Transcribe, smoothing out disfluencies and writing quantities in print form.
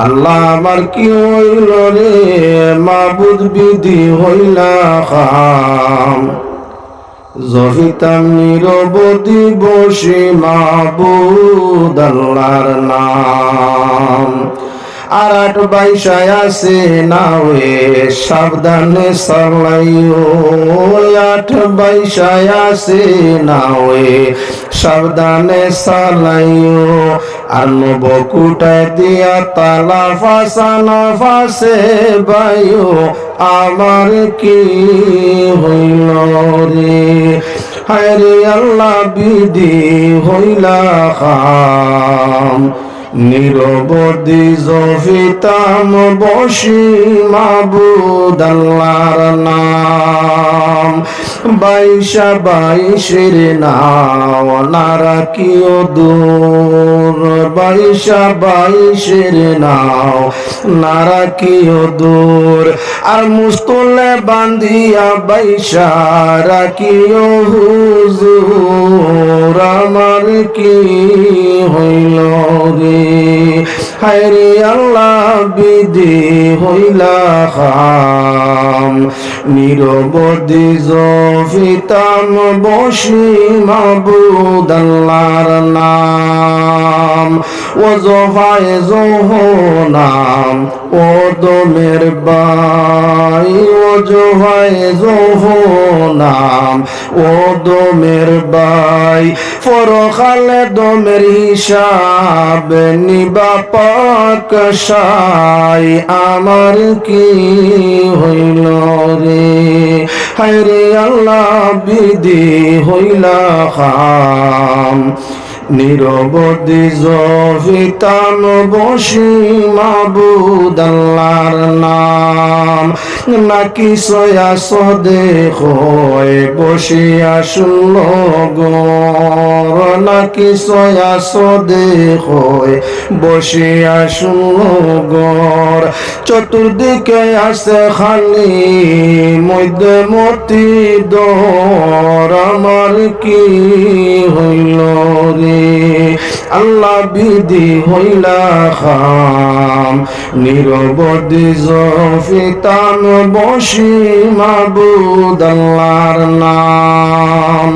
আল্লাহ আমার কি হইল রে মাবুদ বিধি হইলা খাম জহিতাম নিরবধি বসে মাবুদ আল্লাহর নাম আর ৮ বাইশায় আছে নাওয়ে সাবধানে চালাইও ৮ বাইশায় আছে নাওয়ে সাবধানে চালাইও আর নবকুটায় দিয়া তালা ফাঁসানা ফাঁসে বাইও আমার কি হইল রে হায় রে আল্লাহ বিধি হইলা খাম নিরবধি জফিতাম বসি মাবুদ আল্লাহর নাম ২২ নাও নারাকিও দূর ২২ নাও নারাকিও দূর আর মুস্তলে বান্ধিয়া ২২ রাখিও হুজুর আমার কি হইল রে হায় রে আল্লাহ বিধি হইলা খাম নিরবধি জফিতাম বসি মাবুদ আল্লাহর নাম ও জফায় জোহনাম ও দমের বাই ও জফায় জোহনাম ও দমের বাই ফরখালে দমের হিসাব নিবা পাক সাই আমার কি হইল রে হায় রে আল্লাহ বিধি হইলা খাম নিরবধি জফিতাম বসি মাবুদ আল্লাহর নাম নাকি সয়া সদেখ বসিয়া শুনল গর নাকি সয়া সদেখ বসিয়া শুনল গর চতুর্দিকে আছে খালি মধ্যে মতি দর আমার কি হইল রে আল্লাহ বিধি হইলা খাম নিরবধি জফিতাম বসি মাবুদ আল্লাহর নাম